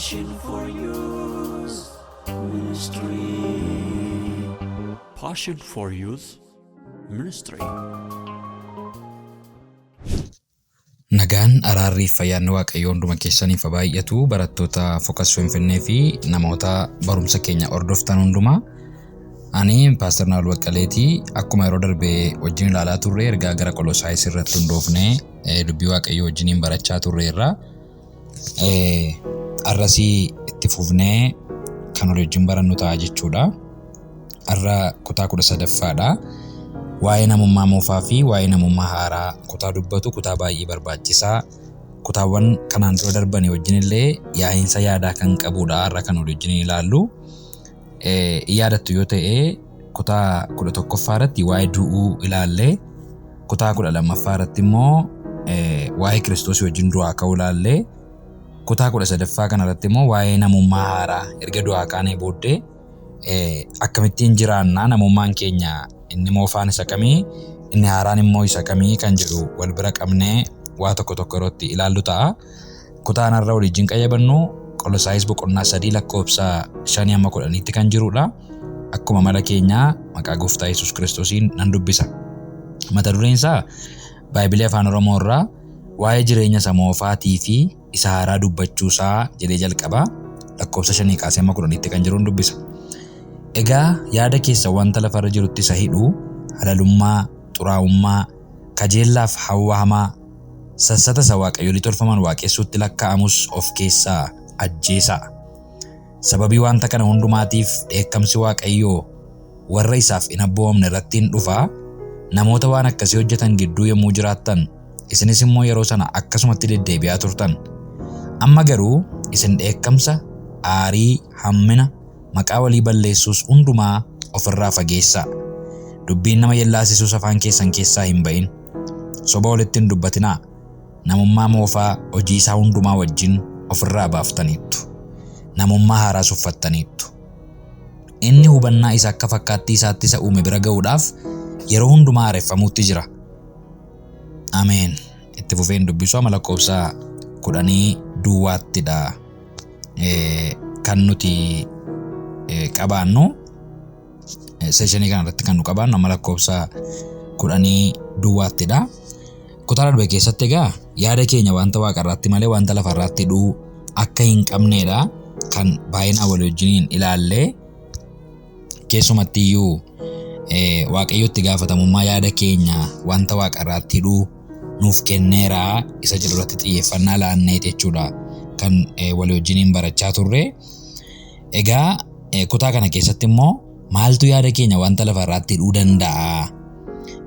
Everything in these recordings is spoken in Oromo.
Passion for Youth Ministry. Passion for Youth Ministry. Nagaan araarrii fayyaan waaqayyoo hunduma keessaniif baay'atu barattoota Focus Finfinnee fi namoota barumsa keenya hordoftan hundumaa. Ani Pastor Naal Baqqaleetii akkuma yeroo darbee wajjin ilaalaa turre ergaa gara Qolosaayis irratti hundoofnee dubbii waaqayyoo wajjiniin barachaa turreerra. Arrasii itti fufnee kan wajjin barannu ta'a jechuudha. Arra kutaa 13ffaadha. Waa'ee namummaa moofaa fi waa'ee namummaa haaraa kutaa dubbatu kutaa baay'ee barbaachisaa. Kutaawwan kanaan dura darbanii wajjin illee yaa'iinsa yaadaa kan qabudha. Arra kan wajjin ilaallu. Yaadattu yoo ta'e kutaa 11ffaa irratti waa'ee du'uu ilaallee, kutaa 12ffaa irratti immoo waa'ee Kiristoos wajjin du'aa ka'uu ilaallee, kutaa 13ffaa kanarratti immoo waa'ee namummaa haaraa erga du'aa kaanee booddee akkamittiin jiraannaa, namummaan keenya inni moofaan isa kamii, inni haaraan immoo isa kamii kan jedhu wal bira qabnee waa tokko irratti ilaallu ta'a. Kutaan har'a waliin qayyabannu Qolosaayis boqonnaa 3 lakkoofsa 5-10tti kan jirudha. Akkuma mala keenyaa maqaa Gooftaa Yesuus Kiristoosiin nan dubbisa. Mata dureen isaa Baayibilii Afaan Oromoo irraa waa'ee jireenya isa moofaatii fi isa haaraa dubbachuusaa jedhee jalqaba. Lakkoofsa 5-10tti kan jiruun dubbisa. Egaa yaada keessa wanta lafarra jirutti isa hidhu, halalummaa, xuraa'ummaa, kajeellaaf hawwa hamaa, sassata isa waaqayyolii tolfaman waaqessuutti lakkaa'amus of keessaa ajjeesaa. Sababii wanta kana hundumaatiif dheekkamsi waaqayyoo warra isaaf hin abboomne irratti hin dhufaa. Namoota waan akkasii hojjetan gidduu yommuu jiraattan, isinis immoo yeroo sana akkasumatti deddeebi'aa turtan. Amma garuu isin dheekkamsa, aarii, hammina, maqaa walii balleessuus hundumaa ofirraa fageessaa. Dubbiin nama yellaasisuus afaan keessan keessaa hin ba'in. Soba walitti hin dubbatinaa. Namummaa moofaa hojii isaa hundumaa wajjin ofirraa baaftaniittu. Namummaa haaraas uffattaniittu. Inni hubannaa isa akka fakkaattii isaatti isa uume bira ga'uudhaaf yeroo hundumaa haareffamuutti jira. Ameen. Itti fufeen dubbisu amma lakkoofsa 10 duwwaattidha kan nuti qabaannu. Seeshinii kanarratti kan nu qabaannu amma lakkoofsa 10 duwwaattidha. Kutaa darbe keessatti egaa yaada keenya wanta waaqarraatti malee wanta lafarraatti hidhuu akka hin qabneedha kan baay'inaan wal wajjiniin ilaallee. Keessumatti iyyuu waaqayyotti gaafatamummaa yaada keenya wanta waaqarraatti hidhuu nuuf kenneera isa jedhu irratti xiyyeeffannaa laannee jechuudha kan wal wajjiniin barachaa turre. Egaa kutaa kana keessatti immoo maaltu yaada keenya wanta lafarraatti hidhuu danda'a?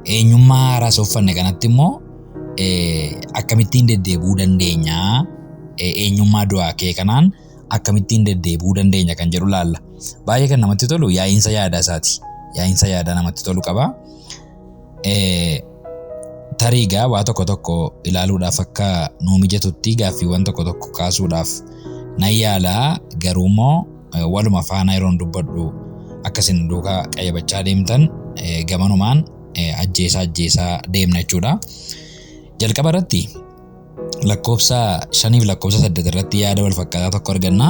Eenyummaa haaraas uffanne kanatti immoo akkamittiin deddeebi'uu dandeenya? Eenyummaa du'aa kee kanaan akkamittiin deddeebi'uu dandeenya kan jedhu laalla. Baay'ee kan namatti tolu yaa'iinsa yaadaa isaati. Yaa'iinsa yaadaa namatti tolu qaba. Tariigaa waa tokko ilaaluudhaaf akka nuu mijatutti gaaffiiwwan tokko kaasuudhaaf nan yaalaa. Garuu immoo waluma faana yeroon dubbadhu akkasin duukaa qayyabachaa deemtan gamanumaan ajjeesaa deemna jechuudha. Jalqaba irratti lakkoofsa 5 fi lakkoofsa 8 irratti yaada wal fakkaataa tokko arganna.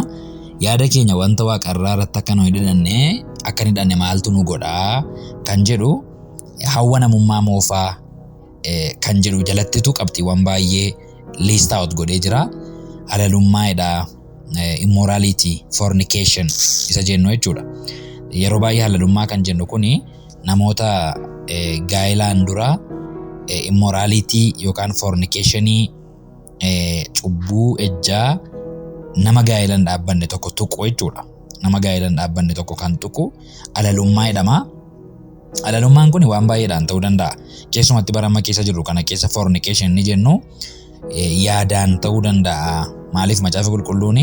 Yaada keenya wanta waaqarraa irratti akka nu hidhanne akka hin hidhanne maaltu nu godhaa kan jedhu hawwa namummaa moofaa kan jedhu jalattitu qabxiiwwan baay'ee list out godhee jira. Halalummaadha, immorality, fornication isa jennu jechuudha. Yeroo baay'ee halalummaa kan jennu kuni namoota gaa'ilaan dura immorality yookaan fornicationii cubbuu ejjaa nama gaa'ilaan dhaabbanne tokko tuqu jechuudha. Nama gaa'ilaan dhaabbanne tokko kan tuqu halalummaa jedhama. Halalummaan kun waan baay'eedhaan ta'uu danda'a. Keessumatti bara amma keessa jirru kana keessa fornication ni jennu yaadaan ta'uu danda'a. Maaliif macaafa qulqulluun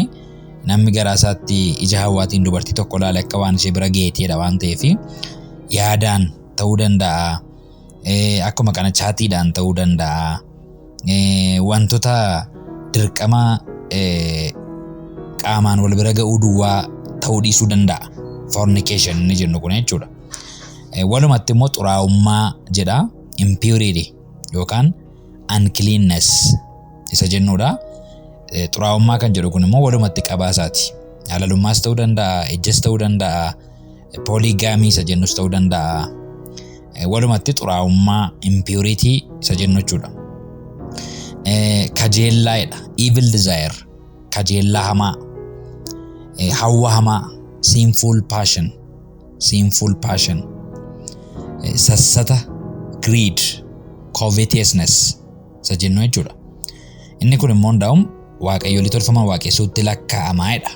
namni garaa isaatti ija hawwaatiin dubartii tokko ilaale akka waan ishee bira geetedha waan ta'eef yaadaan ta'uu danda'a. Akkuma kana chaatiidhaan ta'uu danda'a. Wantoota dirqama qaamaan wal bira ga'uu duwwaa ta'uu dhiisuu danda'a. Fornication ni jennu kun jechuudha. Walumatti immoo xuraa'ummaa jedha. Impurity yookaan uncleanness isa jennuudha. Xuraa'ummaa kan jedhu kun immoo walumatti qabaasaati. Halalummaas ta'uu danda'a, ejjas ta'uu danda'a, pooligaamii isa jennus ta'uu danda'a. Walumatti xuraa'ummaa impurity isa jennu jechuudha. Kajeellaadha. Evil desire. Kajeellaa hamaa. Hawwa hamaa. Sinful passion. Sinful passion. Sassata. Greed. Covetousness isa jennu jechuudha. Inni kun immoo hundaa'uun waaqayyolii tolfaman waaqessuutti lakkaa'amaadha.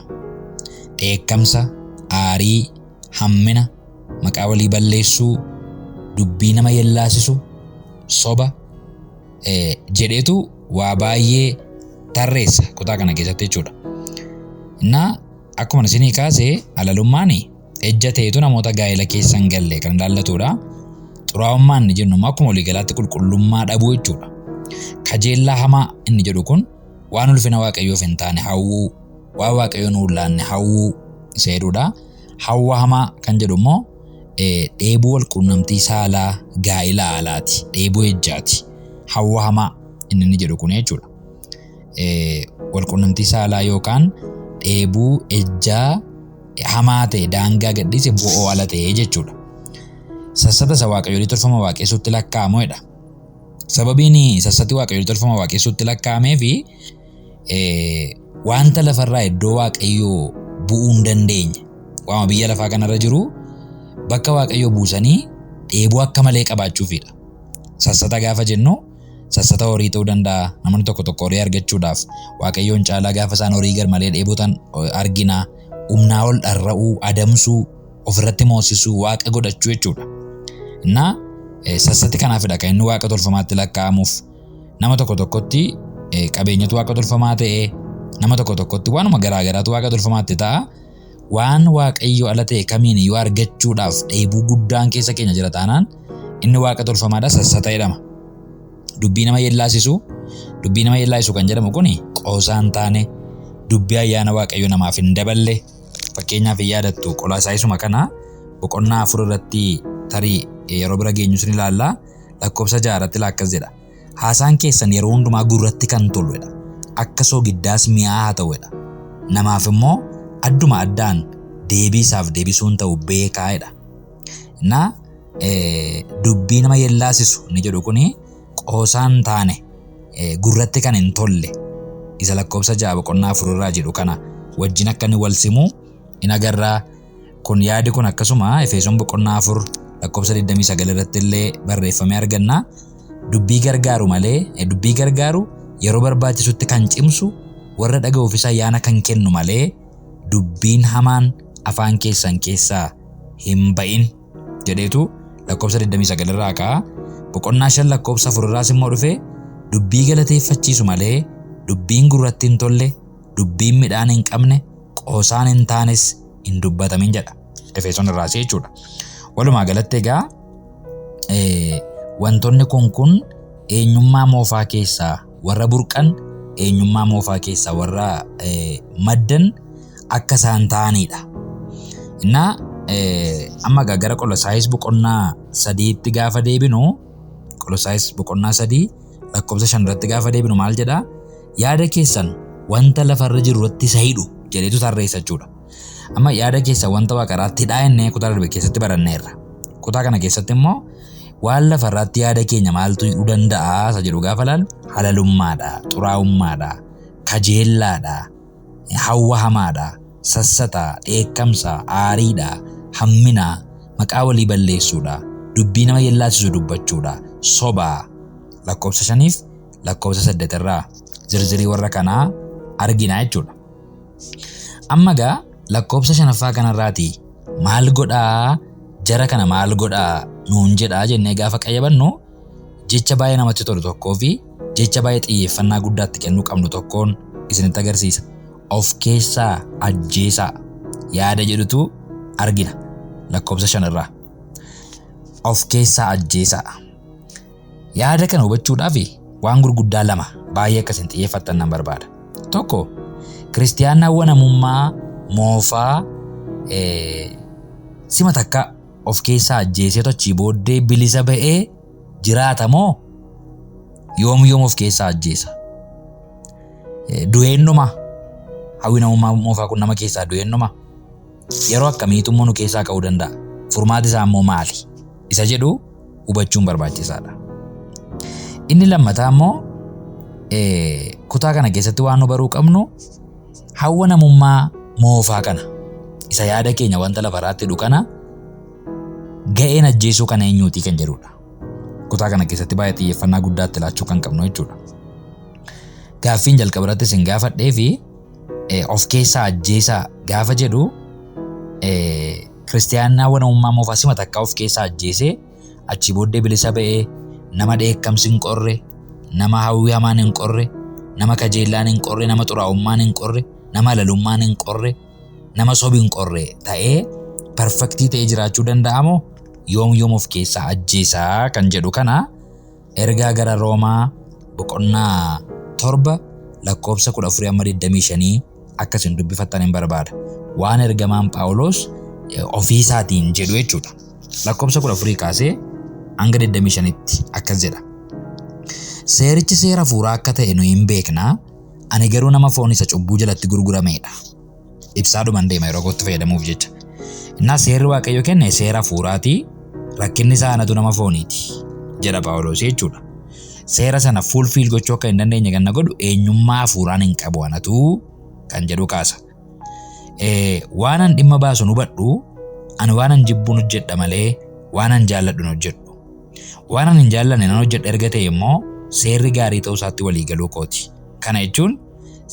Dheekkamsa, aarii, hammina, maqaa walii balleessuu, dubbii nama yellaasisu, soba jedheetu waa baay'ee tarreessa kutaa kana keessatti jechuudha. Innaa akkuma isinii kaasee halalummaan ejja ta'etu namoota gaa'ela keessa hin galle kan ilaallatudha. Xuraa'ummaan inni jennu akkuma waliigalaatti qulqullummaa dhabuu jechuudha. Kajeellaa hamaa inni jedhu kun waan ulfina waaqayyoof hin taane hawwuu, waan waaqayyoon nuun laanne hawwuu isa jedhudha. Hawwa hamaa kan jedhu immoo dheebuu walquunnamtii saalaa gaa'ela alaati. Dheebuu ejjaati. Hawwa hamaa inni jedhu kun jechuudha. Walquunnamtii saalaa yookaan dheebuu ejjaa hamaa ta'e daangaa gadhiise bo'oo ala ta'e jechuudha. Sassata isa waaqayyolii tolfama waaqessuutti lakkaa'amuudha. Sababiin sassati waaqayyolii tolfama waaqessuutti lakkaa'amee fi wanta lafarraa iddoo waaqayyoo bu'uu hin dandeenye waama biyya lafaa kanarra jiru bakka waaqayyoo buusanii dheebuu akka malee qabaachuufidha. Sassata gaafa jennu sassata horii ta'uu danda'a. Namoonni tokko horii argachuudhaaf waaqayyoon caalaa gaafa isaan horii gar malee dheebotan argina. Humnaa ol dharra'uu, adamsuu, ofirratti moosisuu, waaqa godhachuu jechuudha. Innaa sassati kanaafidha kan inni waaqa tolfamaatti lakkaa'amuuf. Nama tokkotti qabeenyatu waaqa tolfamaa ta'e, nama tokkotti waanuma garaagaraatu waaqa tolfamaatti ta'a. Waan waaqayyo ala ta'e kamiin iyyuu argachuudhaaf dheebuu guddaan keessa keenya jira taanaan inni waaqa tolfamaadha. Sassata jedhama. Dubbii nama yellaasisu kan jedhamu kun qoosaa hin taane, dubbii ayyaana waaqayyo namaaf hin daballe. Fakkeenyaaf yaadattu Qolaasaayisuma kana boqonnaa 4 irratti tarii yeroo bira geenyu sin ilaalla. Lakkoofsa 6 irratti akkas jedha. Haasaan keessan yeroo hundumaa gurratti kan toludha. Akka soogiddaas mi'aa ta'udha. Namaaf immoo adduma addaan deebiisaaf deebisuun ta'u beekaa'edha. Innaa dubbii nama yellaasisu ni jedhu kuni qoosaan taane gurratti kan hin tolle isa lakkoofsa 6 boqonnaa 4 irraa jedhu kana wajjin akka inni wal simu in agarraa. Kun yaadi kun akkasuma Efesoon boqonnaa 4 lakkoofsa 29 irratti illee barreeffamee arganna. Dubbii gargaaru yeroo barbaachisutti kan cimsu warra dhaga'uufis ayyaana kan kennu malee dubbiin hamaan afaan keessan keessaa hin ba'in jedheetu lakkoofsa 29 irraa ka'a. Boqonnaa 5 lakkoofsa 4 irraas immoo dhufe dubbii galateeffachiisu malee dubbiin gurratti hin tolle, dubbiin midhaan hin qabne, qoosaan hin taanes hin dubbatamin jedha Efesoon irraas jechuudha. Walumaa galatti egaa wantoonni kun eenyummaa moofaa keessaa warra burqan, eenyummaa moofaa keessaa warra maddan akka isaan ta'anidha. Innaa amma gara Qolaasaayis boqonnaa 3tti gaafa deebinu, Qolaasaayis boqonnaa 3 lakkoofsa 5 irratti gaafa deebinu maal jedha? Yaada keessan wanta lafarra jiru irratti isa hidhu jedheetu tarreessa jechuudha. Amma yaada keessan wanta waaqarraatti hidhaa jennee kutaa darbe keessatti baranneerra. Kutaa kana keessatti immoo waan lafarraatti yaada keenya maaltu hidhuu danda'a isa jedhu gaafa ilaallu halalummaadha, xuraa'ummaadha, kajeellaadha, hawwa hamaadha, sassata, dheekkamsa, aariidha, hammina, maqaa walii balleessuudha, dubbii nama yellaasisu dubbachuudha, sobaa. Lakkoofsa 5 fi lakkoofsa 8 irraa zirzirii warra kanaa argina jechuudha. Amma gaa lakkoofsa 5ffaa kanarraati maal godhaa jara kana maal godhaa nuun jedhaa jennee gaafa qayyabannu jecha baay'ee namatti tolu tokkoo fi jecha baay'ee xiyyeeffannaa guddaatti kennuu qabnu tokkoon isinitti agarsiisa. Of keessaa ajjeesaa yaada jedhutu argina lakkoofsa 5 irraa. Of keessaa ajjeesaa. Yaada kana hubachuudhaaf waan gurguddaa 2 baay'ee akkasiin xiyyeeffattan nan barbaada. Tokko kiristiyaanawwan namummaa moofaa sima takka of keessaa ajjeesee tochii booddee bilisa ba'ee jiraata moo yoom of keessaa ajjeesa? du'eennuma hawwi namummaa moofaa kun nama keessaa du'eennuma yeroo akkamiitu immoo nu keessaa ka'uu danda'a furmaati isaa immoo maali isa jedhu hubachuun barbaachisaadha. Inni lammataa immoo kutaa kana keessatti waan nu baruu qabnu hawwa namummaa moofaa kana isa yaada keenya wanta lafaraatti hidhu kana ga'een ajjeesuu kana eenyuutii kan jedhudha. Kutaa kana keessatti baay'ee xiyyeeffannaa guddaatti laachuu kan qabnu jechuudha. Gaaffiin jalqaba irratti isin gaafadhee fi of keessaa ajjeesaa gaafa jedhu kiristiyaanaa hawwa namummaa moofaa sima takkaa of keessaa ajjeesee achii booddee bilisa ba'ee nama dheekkamsi hin qorre, nama hawwii hamaan hin qorre, nama kajeellaan hin qorre, nama xuraa'ummaan hin qorre, nama halalummaan hin qorre, nama sobi hin qorre ta'ee perfektii ta'ee jiraachuu danda'amoo yoom of keessaa ajjeesaa kan jedhu kana ergaa gara Roomaa boqonnaa 7 lakkoofsa 14-25 akkasiin dubbifattan hin barbaada. Waan ergamaan Phaawulos ofii isaatiin jedhu jechuudha. Lakkoofsa 14 kaasee hanga 25tti akkas jedha. Seerichi seera hafuuraa akka ta'e nu hin beekna. Ani garuu nama foon isa cubbuu jalatti gurguramedha. Ibsaadhumaan deema yeroo kootti fayyadamuuf jecha. Innaa seerri Waaqayyo kenne seera hafuuraati. Rakkinni isaa anatu nama fooniiti jedha Phaawulos jechuudha. Seera sana fulfiil gochuu akka hin dandeenye kan na godhu eenyummaa hafuuraan hin qabu anatu kan jedhu kaasa. Waanan dhimma baasu hubadhu ani waanan jibbuun hojjedha malee waanan jaalladhu hojjedhu. Waanan hin jaallanne nan hojjedha erga ta'e immoo seerri gaarii ta'uu isaatti walii galuu kooti. Kana jechuun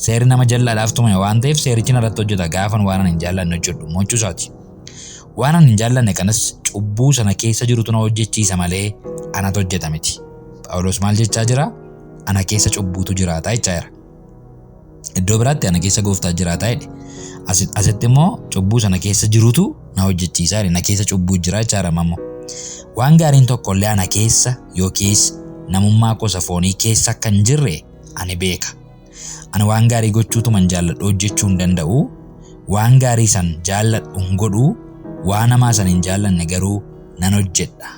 seerri nama jallaadhaaf tumame waan ta'eef seerichi narratti hojjeta gaafan waanan hin jaallanne hojjedhu mochuu isaati. Waanan hin jaallanne kanas cubbuu sana keessa jirutu na hojjechiisa malee anatu hojjeta miti. Phaawulos maal jechaa jira? Ana keessa cubbuutu jiraataa jechaa jira. Iddoo biraatti ana keessa gooftaa jiraataa jedhe. Asitti immoo cubbuu sana keessa jirutu na hojjechiisaa jedhe. Na keessa cubbuu jira jechaa jira ammoo. Waan gaariin tokkollee ana keessa yookiis namummaa gosa foonii keessa akka hin jirre ani beeka. Ani waan gaarii gochuutuman jaalladhu hojjechuu hin danda'u. Waan gaarii san jaalladhu hin godhu. Waan hamaa san hin jaallanne garuu nan hojjedha.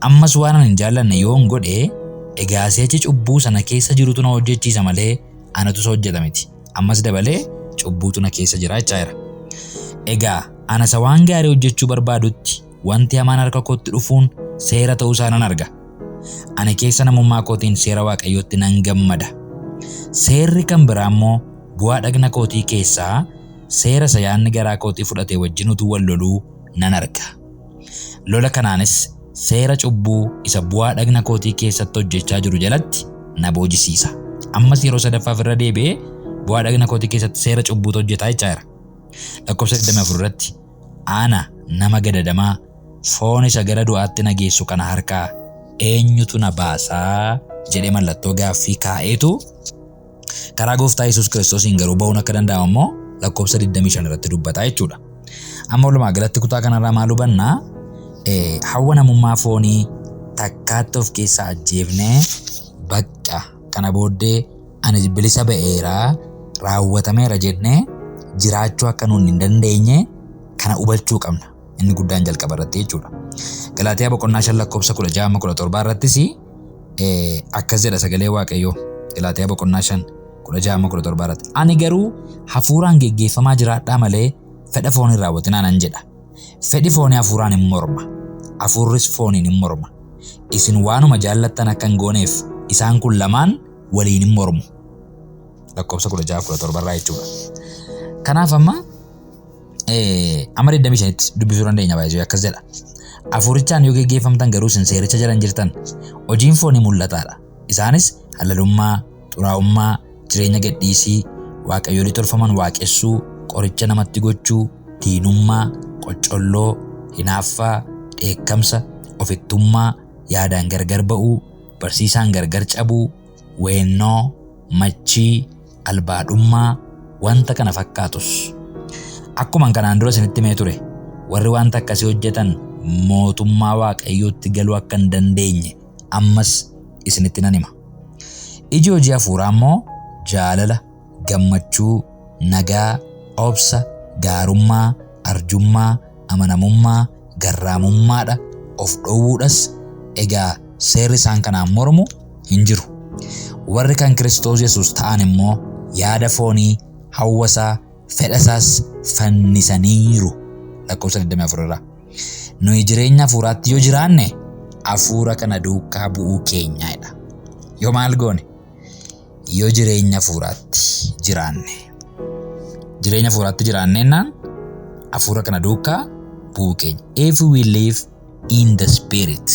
Ammas waan hin jaallanne yoo hin godhe egaa seechi cubbuu sana keessa jirutu na hojjechiisa malee anatu isa hojjeta miti. Ammas dabalee cubbuutu na keessa jira jechaa jira. Egaa ana isa waan gaarii hojjechuu barbaadutti wanti hamaan harka kootti dhufuun seera ta'uu isaa nan arga. Ani keessa namummaa kootiin seera Waaqayyootti nan gammada. Seerri kan biraa immoo bu'aa dhagna kootii keessaa seera isa yaadni garaa kootii fudhatee wajjin utuu wal loluu nan arga. Lola kanaanis seera cubbuu isa bu'aa dhagna kootii keessatti hojjechaa jiru jalatti na boojisiisa. Ammas yeroo sadaffaaf irra deebi'ee bu'aa dhagna kootii keessatti seera cubbuutu hojjetaa jechaa jira. Lakkoofsa 24 irratti ana nama gadadamaa foon isa gara du'aatti na geessu kana harkaa eenyutu na baasaa jedhee mallattoo gaaffii kaa'eetu karaa gooftaa Yesuus Kiristoosiin garuu ba'uun akka danda'amu immoo lakkoofsa 25 irratti dubbataa jechuudha. Amma walumaa galatti kutaa kanarraa maal hubannaa? Hawwa namummaa foonii takkaatti of keessaa ajjeefnee bakka kana booddee ani bilisa ba'eeraa raawwatameera jennee jiraachuu akka nuun hin dandeenye kana hubachuu qabna. Inni guddaan jalqaba irratti jechuudha. Galaatiyaa boqonnaa 5 lakkoofsa 16-17 irrattis akkas jedha sagalee Waaqayyoo. Galaatiyaa boqonnaa 5-16-17 irratti ani garuu hafuuraan geggeeffamaa jiraadhaa malee fedha fooniin raawwatinaa nan jedha. Fedhi foonii hafuuraan hin morma. Hafuurris fooniin hin morma. Isin waanuma jaallattan akka hin gooneef isaan kun lamaan waliin hin mormu. Lakkoofsa 16-17 irraa jechuudha. Kanaaf amma 25tti dubbisuu dandeenya baay'ee akkas jedha. Hafuurichaan yoo geggeeffamtan garuu isin seericha jalan jirtan hojiin foonii mul'ataadha. Isaanis halalummaa, xuraa'ummaa, jireenya gadhiisii, waaqayyoolii tolfaman waaqessuu, qoricha namatti gochuu, diinummaa, qoccolloo, hinaaffaa, dheekkamsa, ofittummaa, yaadaan gargar ba'uu, barsiisaan gargar cabuu, weennoo, machii, albaadhummaa, wanta kana fakkaatus. Akkuma kanaan dura isinitti himee ture, warri wanta akkasii hojjetan mootummaa Waaqayyootti galuu akka hin dandeenye ammas isinitti nan hima. Iji hojii hafuuraa immoo jaalala, gammachuu, nagaa, obsa, gaarummaa, arjummaa, amanamummaa, garraamummaadha. Of dhowwuudhas egaa seerri isaan kanaan mormu hin jiru. Warri kan Kiristoos Yesuus ta'an immoo yaada foonii, hawwasaa, fedhasaas fannisaniiru. Lakkoofsa 24 irraa. Nuyi jireenya hafuuraatti yoo jiraanne hafuura kana duukaa bu'uu keenyaadha. Yoo maal goone? Yoo jireenya hafuuraatti jiraanne. Jireenya hafuuraatti jiraannennaan hafuura kana duukaa bu'uu keenya. If we live in the spirit.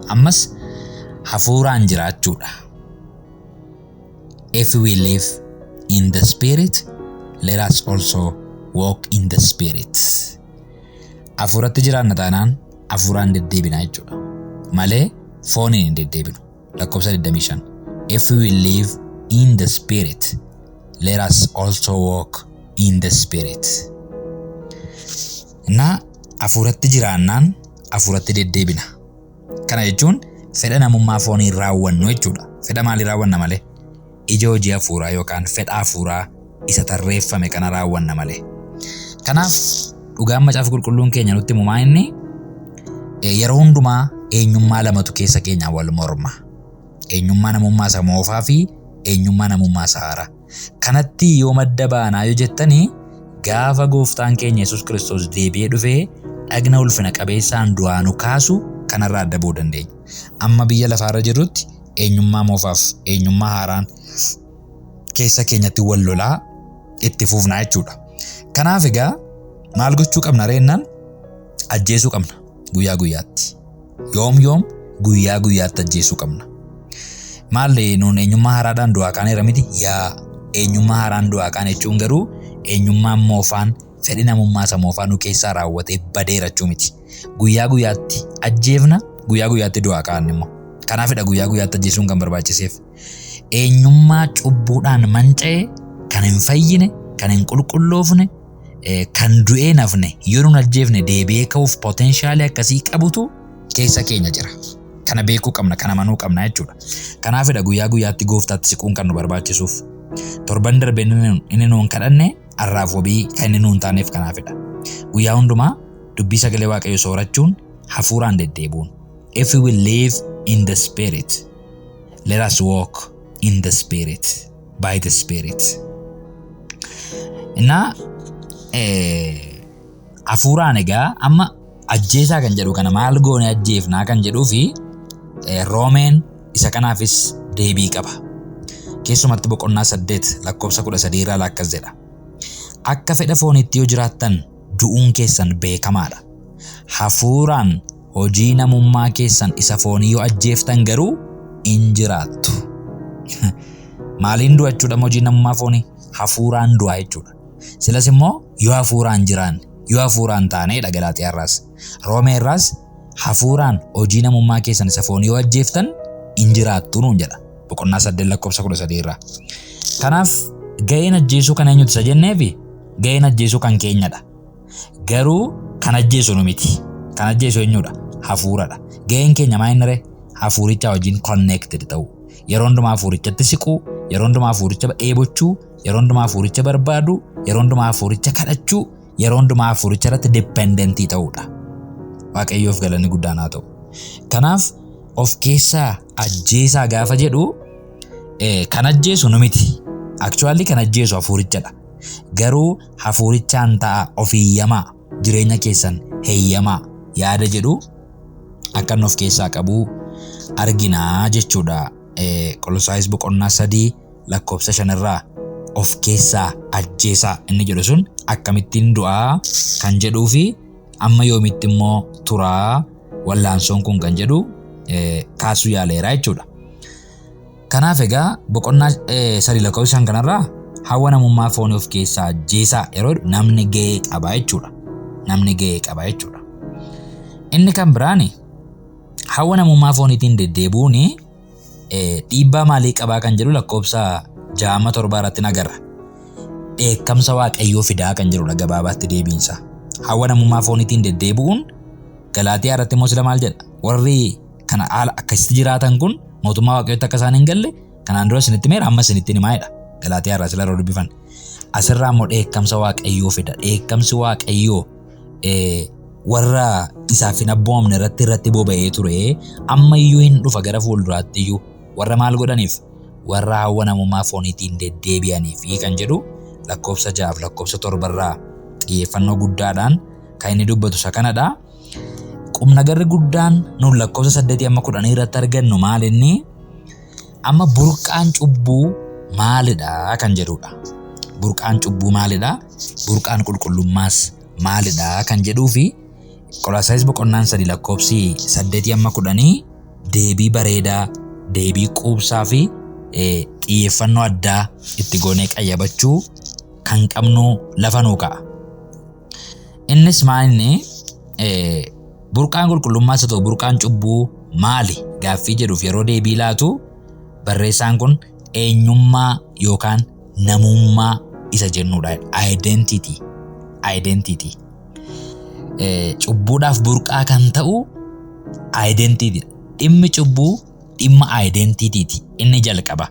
Ammas hafuuraan jiraachuudha. If we live in the spirit, let us also walk in the spirit. Hafuuratti jiraanna taanaan hafuuraan deddeebina jechuudha. Malee fooniin hin deddeebinu. Lakkoofsa 25. If we live in the spirit, let us also walk in the spirit. Na hafuuratti jiraannaan hafuuratti deddeebina. Kana jechuun fedha namummaa foonii raawwannu jechuudha. Fedha maalii raawwanna malee? Ija hojii hafuuraa yookaan fedha hafuuraa isa tarreeffame kana raawwanna malee. Kanaaf dhugaan macaafa qulqulluun keenya nutti himu inni yeroo hundumaa eenyummaa lamatu keessa keenyaan wal morma. Eenyummaa namummaa isa moofaa fi eenyummaa namummaa isa haaraa. Kanatti yoo madda baanaa yoo jettanii gaafa gooftaan keenya Yesuus Kiristoos deebi'ee dhufee dhagna ulfina qabeessaan du'aa nu kaasu kanarraa adda ba'uu dandeenya. Amma biyya lafaarra jirrutti eenyummaa moofaaf eenyummaa haaraan keessa keenyatti wal lolaa itti fufnaa jechuudha. Kanaaf egaa maal gochuu qabna reennaan? Ajjeesuu qabna guyyaa guyyaatti. Yoom guyyaa guyyaatti ajjeesuu qabna. Maallee nuun eenyummaa haaraadhaan du'aa kaaneera miti? Yaa eenyummaa haaraan du'aa kaane jechuun garuu eenyummaan moofaan fedhi namummaa isa moofaa nu keessaa raawwatee badeera jechuu miti. Guyyaa guyyaatti ajjeefna, guyyaa guyyaatti du'aa kaanne immoo. Kanaafidha guyyaa guyyaatti ajjeesuun kan barbaachiseef. Eenyummaa cubbuudhaan manca'e, kan hin fayyine, kan hin qulqulloofne, kan du'ee nafne yoo nun ajjeefne deebi'ee ka'uuf poteenshaalii akkasii qabutu keessa keenya jira. Kana beekuu qabna, kana amanuu qabna jechuudha. Kanaafidha guyyaa guyyaatti gooftaatti siquun kan nu barbaachisuuf. Torban darbe inni nuun kadhanne har'aaf wabii kan inni nuun taaneef kanaafidha. Guyyaa hundumaa dubbii sagalee Waaqayyoo soorachuun hafuuraan deddeebuun. If we will live in the spirit, let us walk in the spirit, by the spirit. Na hafuuraan egaa amma ajjeesaa kan jedhu kana maal goone ajjeefnaa kan jedhuu fi Roomeen isa kanaafis deebii qaba. Keessumatti boqonnaa 8 lakkoofsa 13 irraa akkas jedha. Akka fedha fooniitti yoo jiraattan du'uun keessan beekamaadha. Hafuuraan hojii namummaa keessan isa foonii yoo ajjeeftan garuu in jiraattu. Maaliin du'a jechuudha hojii namummaa foonii? Hafuuraan du'a jechuudha. Silas immoo yoo hafuuraan jiraanne, yoo hafuuraan taaneedha Galaatiyaarraas. Roomeerraas hafuuraan hojii namummaa keessan isa foonii yoo ajjeeftan in jiraattu nuun jedha. Boqonnaa 8 lakkoofsa 13 irraa. Kanaaf ga'een ajjeesuu kan eenyuti isa jenneefi ga'een ajjeesuu kan keenyadha. Garuu kan ajjeesu nu miti. Kan ajjeesu eenyudha? Hafuuradha. Ga'een keenya maayinare hafuuricha wajjin connected ta'u. Yeroo hundumaa hafuurichatti siquu, yeroo hundumaa hafuuricha dheebochuu, yeroo hundumaa hafuuricha barbaadu, yeroo hundumaa hafuuricha kadhachuu, yeroo hundumaa hafuuricha irratti dependentii ta'uudha. Waaqayyoof galanni guddaan haa ta'u. Kanaaf of keessaa ajjeesaa gaafa jedhu kan ajjeesu nu miti. Actually kan ajjeesu hafuurichadha. Garuu hafuurichaan ta'a of hiyyamaa jireenya keessan heeyyamaa yaada jedhu akkan of keessaa qabu arginaa jechuudha. Qolosaayis boqonnaa 3 lakkoofsa 5 irraa of keessaa ajjeesaa inni jedhu sun akkamittiin du'aa kan jedhuu fi amma yoomitti immoo turaa wallaansoon kun kan jedhu kaasuu yaaleera jechuudha. Kanaaf egaa boqonnaa 3 lakkoofsa 5 kanarraa hawa namummaa foonii of keessaa ajjeesaa yeroo namni ga'ee qaba jechuudha. Namni ga'ee qaba jechuudha. Inni kan biraani hawa namummaa fooniitiin deddeebuun dhiibbaa maalii qabaa kan jedhu lakkoofsa 6-7 irratti nagarra. Dheekkamsa Waaqayyoo fidaa kan jedhudha gabaabaatti deebiinsa. Hawa namummaa fooniitiin deddeebuun Galaatiyaa irratti immoo sila maal jedha? Warri kana haala akkasitti jiraatan kun mootummaa Waaqayyootti akka isaan hin galle kanaan dura isinitti meera amma isinitti himaadha. Galaatiyaa irraa sila dubbifan. Asirraa immoo dheekkamsa Waaqayyoo fida. Dheekkamsi Waaqayyoo warra isaaf hin abboomne irratti boba'ee ture amma iyyuu hin dhufa gara fuulduraatti iyyuu warra maal godhaniif warra hawwa namummaa fooniitiin deddeebi'aniif kan jedhu lakkoofsa 6 lakkoofsa 7 irraa xiyyeeffannoo guddaadhaan kan inni dubbatu isa kanadha. Qubna garri guddaan nuun lakkoofsa 8 amma 10 irratti argannu maal inni amma burqaan cubbuu maalidha kan jedhudha. Burqaan cubbuu maalidha? Burqaan qulqullummaas maalidha kan jedhuu fi Qolaasiyas boqonnaan 3 lakkoofsi 8 amma 10 deebii bareedaa, deebii quubsaa fi xiyyeeffannoo addaa itti goonee qayyabachuu kan qabnu lafa nuu ka'a. Innis maalinni burqaan qulqullummaas ta'u burqaan cubbuu maali gaaffii jedhuuf yeroo deebii laatu barreessaan kun eenyummaa yookaan namummaa isa jennudha. Identity. Cubbuudhaaf burqaa kan ta'u identity. Dhimmi cubbuu dhimma identityiti inni jalqaba.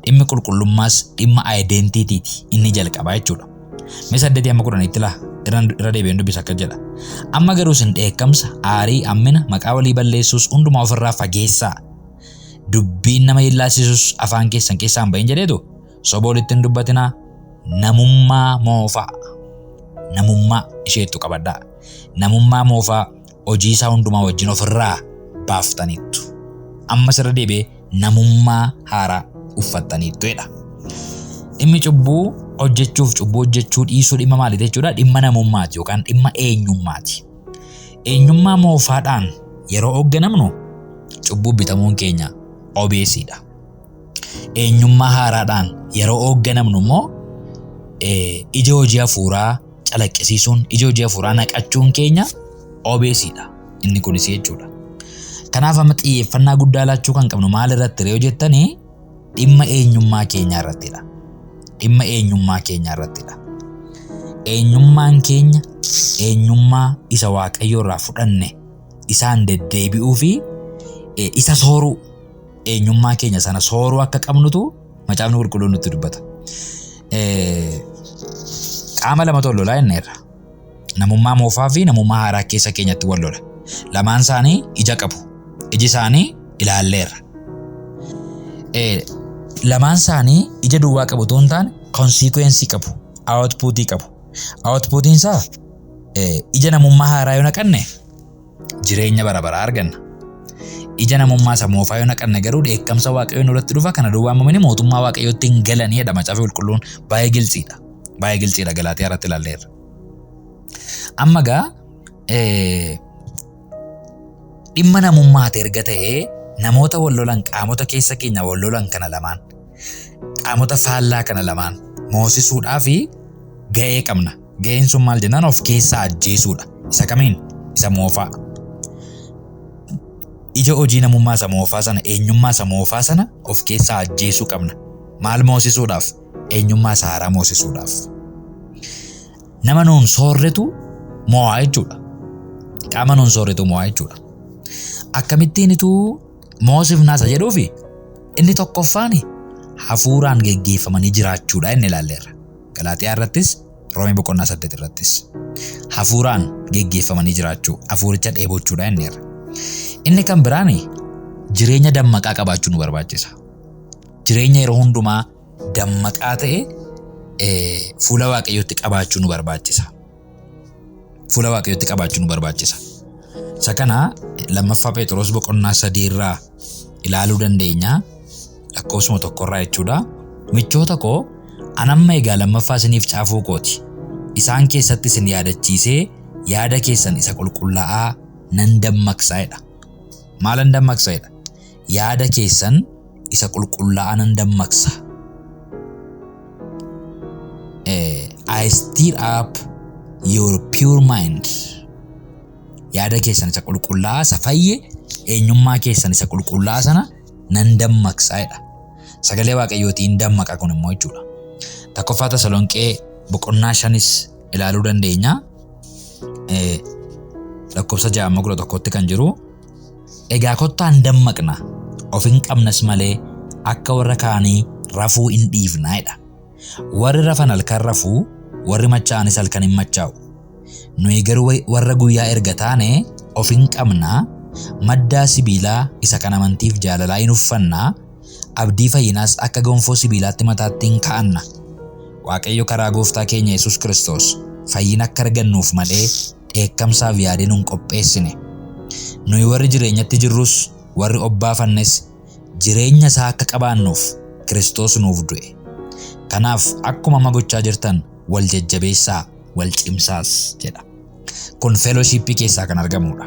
Dhimmi qulqullummaas dhimma identityiti inni jalqaba jechuudha. Mee 8 amma 10 laa irra deebi'een dubbisa akka jedha. Amma garuu isin dheekkamsa, aarii, hammina, maqaa walii balleessuus hundumaa ofirraa fageessaa. Dubbiin nama illaasisus afaan keessan keessaa hin bahin jedheetu soba walitti hin dubbatinaa. Namummaa moofaa. Namummaa isheettu qabadhaa. Namummaa moofaa hojii isaa hundumaa wajjin ofirraa baaftaniittu. Amma irra deebi'ee namummaa haaraa uffattaniittu jedha. Dhimmi cubbuu hojjechuuf cubbuu hojjechuu dhiisuu dhimma maaliiti jechuudha? Dhimma namummaati yookaan dhimma eenyummaati. Eenyummaa moofaadhaan yeroo hoogganamnu cubbuu bitamuun keenya obeesiidha. Eenyummaa haaraadhaan yeroo hoogganamnu immoo ija hojii hafuuraa calaqqisiisuun, ija hojii hafuuraa naqachuun keenya obeesiidha. Inni kunis jechuudha. Kanaaf amma xiyyeeffannaa guddaa laachuu kan qabnu maal irratti yoo jettanii dhimma eenyummaa keenyaa irrattidha. Dhimma eenyummaa keenyaa irrattidha. Eenyummaan keenya eenyummaa isa Waaqayyo irraa fudhanne isaan deddeebi'uu fi isa sooruu eenyummaa keenya sana sooruu akka qabnutu macaafni qulqulluun nutti dubbata. Qaama lama wal lolaa inneerra. Namummaa moofaa fi namummaa haaraa keessa keenyatti wal lola. Lamaan isaanii ija qabu. Iji isaanii ilaalleerra. Lamaan isaanii ija duwwaa qabu otoo hin taane consequence qabu. Outputii qabu. Outputiin isaa ija namummaa haaraa yoo naqanne jireenya bara baraa arganna. Ija namummaa isa moofaa yoo naqanne garuu dheekkamsa Waaqayyoo nurratti dhufa. Kana duwwaa mamani mootummaa Waaqayyootti hin galanii jedha macaafni qulqulluun. Baay'ee gilxiidha. Baay'ee gilxiidha Galaatiyaa irratti ilaalleerra. Amma gaa dhimma namummaati erga ta'ee namoota wal lolan qaamota keessa keenya wal lolan kana lamaan qaamota faallaa kana lamaan moosisuudhaa fi ga'ee qabna. Ga'een sun maal jennaan of keessaa ajjeesuudha. Isa kamiin? Isa moofaa. Ija hojii namummaa isa moofaa sana, eenyummaa isa moofaa sana of keessaa ajjeesuu qabna. Maal moosisuudhaaf? Eenyummaa isa haaraa moosisuudhaaf. Nama nuun soorretu mo'aa jechuudha. Qaama nuun soorretu mo'aa jechuudha. Akkamittiin ituu moosifnaasa jedhuufi inni tokkoffaani hafuuraan geggeeffamanii jiraachuudha inni ilaalleerra. Galaatiyaa irrattis Roomee boqonnaa 8 irrattis hafuuraan geggeeffamanii jiraachuu, hafuuricha dheebochuudha inni irra. Inni kan biraani jireenya dammaqaa qabaachuu nu barbaachisa. Jireenya yeroo hundumaa dammaqaa ta'e fuula Waaqayyootti qabaachuu nu barbaachisa. Fuula Waaqayyootti qabaachuu nu barbaachisa. Isa kana lammaffaa Phexros boqonnaa 3 irraa ilaaluu dandeenya. Lakkoofsuma 1 irraa jechuudha. Michoota koo anamma egaa lammaffaa isiniif caafuu kooti. Isaan keessatti isin yaadachiisee yaada keessan isa qulqullaa'aa nan dammaqsaa jedha. Maalan dammaqsa jedha? Yaada keessan isa qulqullaa'aa nan dammaqsa. I stir up your pure mind. Yaada keessan isa qulqullaa'aa isa fayye eenyummaa keessan isa qulqullaa'aa sana nan dammaqsaa jedha. Sagalee Waaqayyootiin dammaqa kun immoo jechuudha. Tokkoffaa Tasalonqee boqonnaa 5 ilaaluu dandeenya. Lakkoofsa 6-11 kan jiru. Egaa kottaan dammaqna of hin qabnas malee akka warra kaanii rafuu hin dhiifnaa jedha. Warri rafan halkan rafuu, warri machaa'anis halkan hin machaa'u. Nuyi garuu warra guyyaa erga taane of hin qabnaa, maddaa sibiilaa isa kan amantiif jaalalaa hin uffannaa, abdii fayyinaas akka gonfoo sibiilaatti mataatti hin kaa'anna. Waaqayyo karaa gooftaa keenya Yesuus Kiristoos fayyina akka argannuuf malee dheekkamsaaf yaadee nun qopheessine. Nuyi warri jireenyatti jirrus warri obbaafannes jireenya isaa akka qabaannuuf Kiristoos nuuf du'e. Kanaaf akkuma amma gochaa jirtan wal jajjabeessaa, wal cimsaas jedha. Kun fellowship keessaa kan argamudha.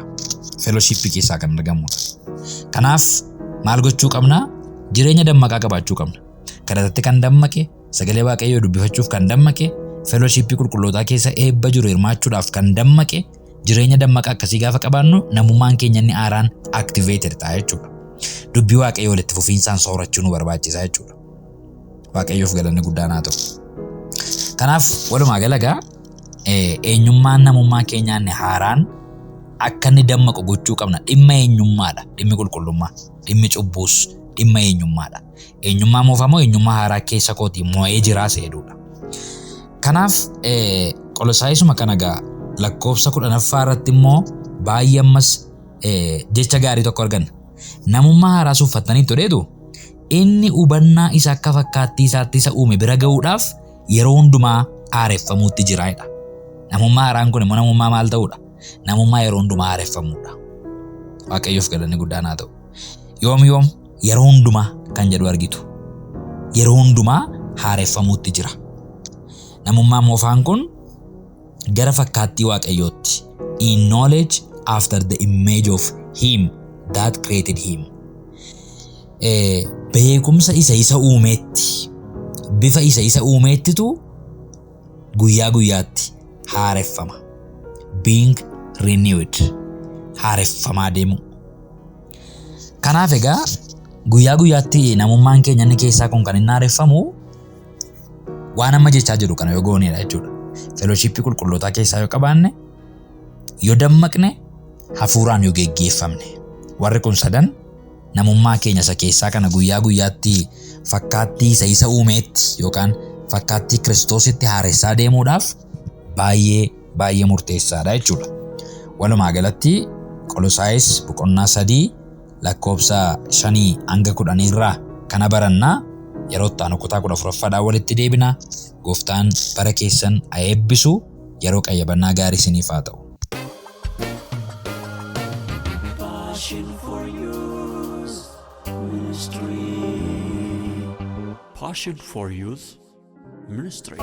Fellowship keessaa kan argamudha. Kanaaf maal gochuu qabna? Jireenya dammaqaa qabaachuu qabna. Kadhatatti kan dammaqe, sagalee Waaqayyoo dubbifachuuf kan dammaqe, fellowship qulqullootaa keessa eebba jiru hirmaachuudhaaf kan dammaqe, jireenya dammaqaa akkasii gaafa qabaannu namummaan keenya inni haaraan activated ta'a jechuudha. Dubbii Waaqayyoo walitti fufiinsaan soorachuu nu barbaachisa jechuudha. Waaqayyoof galanni guddaan haa ta'u. Kanaaf walumaa galagaa eenyummaan namummaa keenyaa inni haaraan akka inni dammaqu gochuu qabna. Dhimma eenyummaadha. Dhimmi qulqullummaa, dhimmi cubbuus dhimma eenyummaadha. Eenyummaa moofamoo eenyummaa haaraa keessa kootii moo'ee jiraa seeduudha. Kanaaf Qolosaayisuma kana gaa lakkoofsa 10ffaa irratti immoo baay'ee ammas jecha gaarii tokko arganna. Namummaa haaraa uffattanii tureetu inni hubannaa isa akka fakkaattii isaatti isa uume bira ga'uudhaaf yeroo hundumaa haareffamuutti jiraadha. Namummaa haaraan kun immoo namummaa maal ta'uudha? Namummaa yeroo hundumaa haareffamuudha. Waaqayyoof galanni guddaan haa ta'u. Yoom yeroo hundumaa kan jedhu argitu. Yeroo hundumaa haareffamuutti jira. Namummaan moofaan kun gara fakkaattii Waaqayyootti. In knowledge after the image of him that created him. Beekumsa isa uumeetti, bifa isa uumeettitu guyyaa guyyaatti haareffama. Being renewed. Haareffamaa deemu. Kanaaf egaa guyyaa guyyaatti namummaan keenya inni keessaa kun kan inni haareffamu waan amma jechaa jiru kana yoo goonedha jechuudha. Fellowship qulqullootaa keessaa yoo qabaanne, yoo dammaqne, hafuuraan yoo geggeeffamne. Warri kun sadan namummaa keenya isa keessaa kana guyyaa guyyaatti fakkaattii isa uumeetti yookaan fakkaattii Kiristoositti haaressaa deemuudhaaf baay'ee murteessaadha jechuudha. Walumaa galatti Qolosaayis boqonnaa 3 lakkoofsa 5 hanga 10 irraa kana barannaa. Yeroo itti aanu kutaa 14ffaadhaan walitti deebina. Gooftaan bara keessan haa eebbisu. Yeroo qayyabannaa gaarii isiniif haa ta'u. Passion for Youth Ministry. Passion for Youth Ministry.